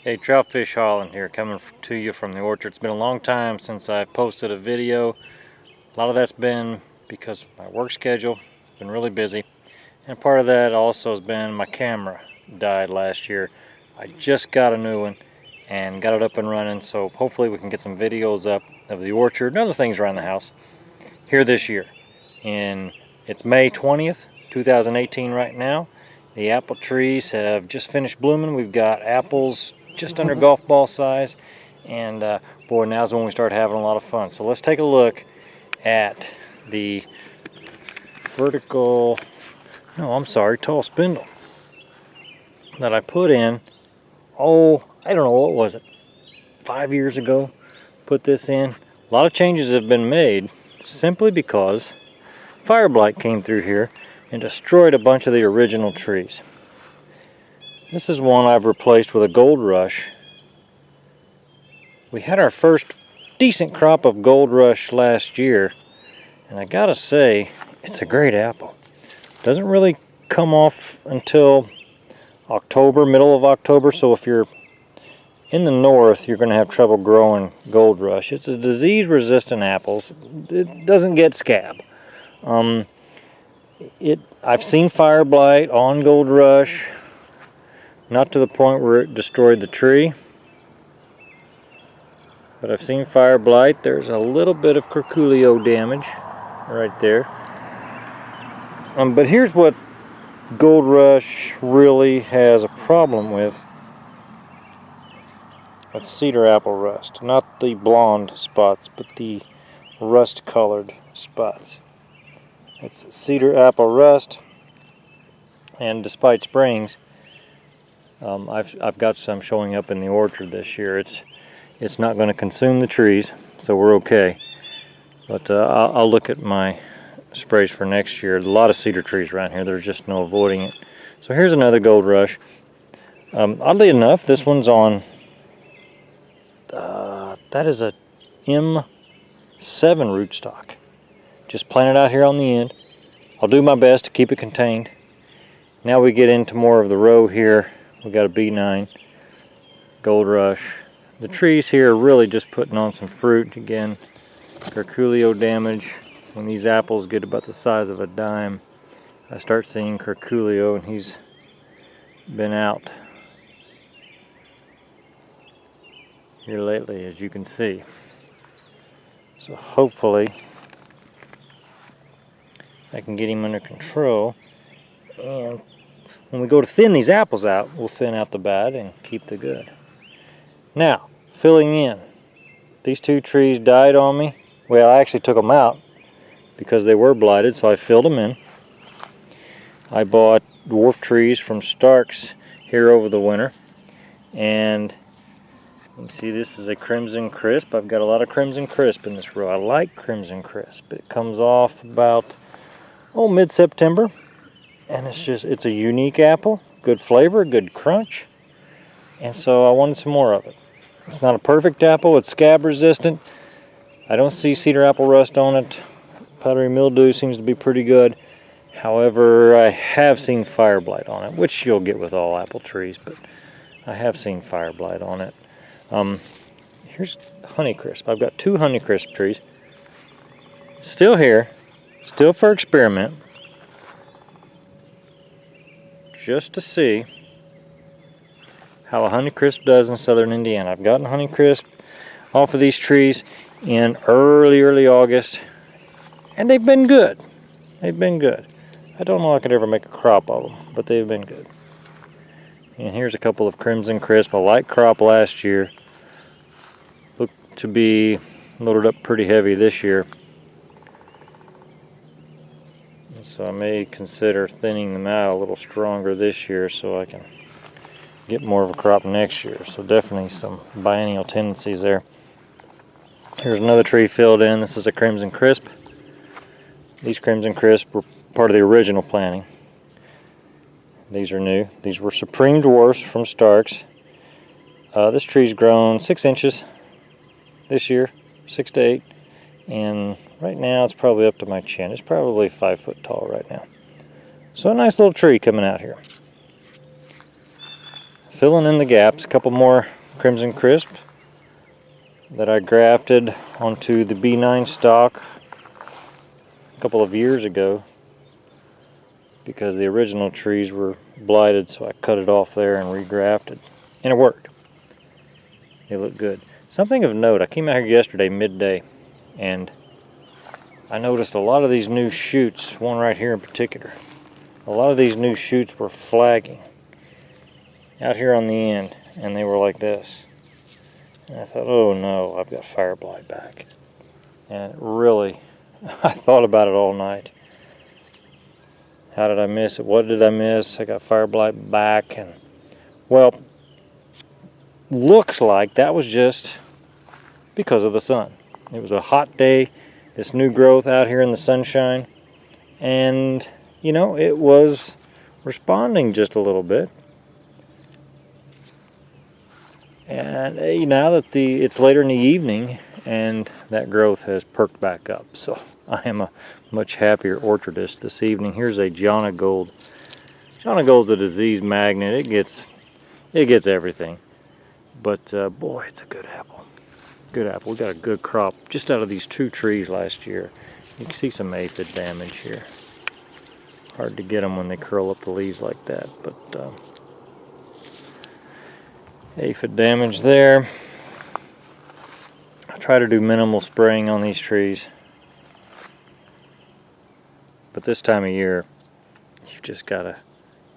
Hey, Troutfish Holland here, coming to you from the orchard. It's been a long time since I posted a video. A lot of that's been because of my work schedule. I've been really busy. And part of that also has been my camera died last year. I just got a new one and got it up and running, so hopefully we can get some videos up of the orchard and other things around the house here this year. And it's May 20th, 2018 right now. The apple trees have just finished blooming. We've got apples just under golf ball size, and boy, now's when we start having a lot of fun. So let's take a look at the tall spindle that I put in, I don't know, what was it, 5 years ago. Put this in. A lot of changes have been made simply because fire blight came through here and destroyed a bunch of the original trees. This is one I've replaced with a gold rush. We had our first decent crop of gold rush last year, and I gotta say, it's a great apple. Doesn't really come off until October, middle of October, so if you're in the north, you're going to have trouble growing gold rush. It's a disease-resistant apple. It doesn't get scab. I've seen fire blight on gold rush, not to the point where it destroyed the tree, but I've seen fire blight. There's a little bit of curculio damage right there. But here's what gold rush really has a problem with. That's cedar apple rust. Not the blonde spots, but the rust colored spots. It's cedar apple rust, and despite sprayings, I've got some showing up in the orchard this year. It's not going to consume the trees, so we're okay. But I'll look at my sprays for next year. There's a lot of cedar trees around here. There's just no avoiding it. So here's another gold rush. Oddly enough, this one's on. That is a M7 rootstock. Just planted out here on the end. I'll do my best to keep it contained. Now we get into more of the row here. We got a B9 gold rush. The trees here are really just putting on some fruit. Again, curculio damage. When these apples get about the size of a dime, I start seeing curculio, and he's been out here lately, as you can see. So hopefully I can get him under control, and when we go to thin these apples out, we'll thin out the bad and keep the good. Now, filling in. These two trees died on me. Well, I actually took them out because they were blighted, so I filled them in. I bought dwarf trees from Stark's here over the winter, and you can see this is a Crimson Crisp. I've got a lot of Crimson Crisp in this row. I like Crimson Crisp. It comes off about, mid-September, and it's a unique apple. Good flavor, good crunch, and so I wanted some more of it. It's not a perfect apple. It's scab resistant. I don't see cedar apple rust on it. Powdery mildew seems to be pretty good. However, I have seen fire blight on it, which you'll get with all apple trees, but I have seen fire blight on it. Here's Honeycrisp. I've got two Honeycrisp trees. Still here, still for experiment, just to see how a Honeycrisp does in southern Indiana. I've gotten Honeycrisp off of these trees in early August, and they've been good. They've been good. I don't know if I could ever make a crop of them, but they've been good. And here's a couple of Crimson Crisp, a light crop last year. Look to be loaded up pretty heavy this year. So I may consider thinning them out a little stronger this year so I can get more of a crop next year. So definitely some biennial tendencies there. Here's another tree filled in. This is a Crimson Crisp. These Crimson Crisp were part of the original planting. These are new. These were Supreme Dwarfs from Stark's. This tree's grown 6 inches this year, 6 to 8, and right now it's probably up to my chin. It's probably 5 foot tall right now. So a nice little tree coming out here. filling in the gaps. A couple more Crimson Crisp that I grafted onto the B9 stock a couple of years ago because the original trees were blighted, so I cut it off there and regrafted, and it worked. They look good. Something of note, I came out here yesterday midday and I noticed a lot of these new shoots, one right here in particular, a lot of these new shoots were flagging out here on the end, and they were like this. And I thought, oh no, I've got fire blight back. And it really, I thought about it all night. How did I miss it? What did I miss? I got fire blight back, and well, looks like that was just because of the sun. It was a hot day, this new growth out here in the sunshine, and you know, it was responding just a little bit. And now that it's later in the evening and that growth has perked back up, so I am a much happier orchardist this evening. Here's a Jana Gold. Jana Gold's a disease magnet. It gets everything. But boy, it's a good apple. Good apple. We got a good crop just out of these 2 trees last year. You can see some aphid damage here. Hard to get them when they curl up the leaves like that, but aphid damage there. I try to do minimal spraying on these trees, but this time of year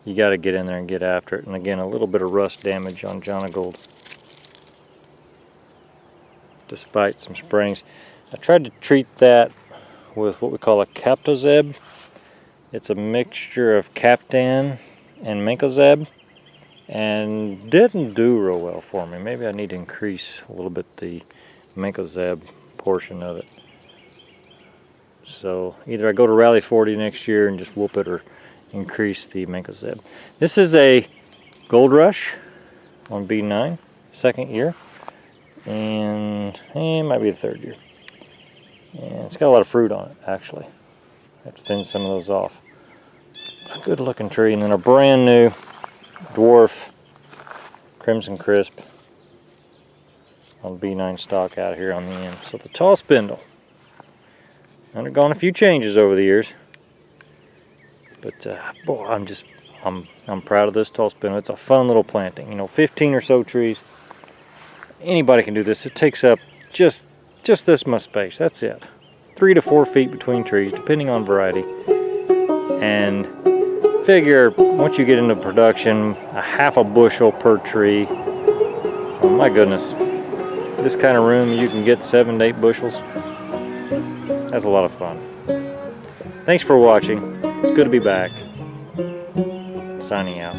you gotta get in there and get after it. And again, a little bit of rust damage on Jana Gold despite some sprayings. I tried to treat that with what we call a Captozeb. It's a mixture of Captan and Mancozeb, and didn't do real well for me. Maybe I need to increase a little bit the Mancozeb portion of it. So either I go to Rally 40 next year and just whoop it, or increase the Mancozeb. This is a Gold Rush on B9, 2nd year, and it might be the 3rd year. And it's got a lot of fruit on it, actually. I have to thin some of those off. A good looking tree, and then a brand new dwarf Crimson Crisp on B9 stock out here on the end. So the tall spindle, undergone a few changes over the years, but boy, I'm proud of this tall spindle. It's a fun little planting. You know, 15 or so trees. Anybody can do this. It takes up just this much space. That's it. 3 to 4 feet between trees, depending on variety. And figure once you get into production, a half a bushel per tree. Oh my goodness, this kind of room you can get 7 to 8 bushels. That's a lot of fun. Thanks for watching. It's good to be back. Signing out.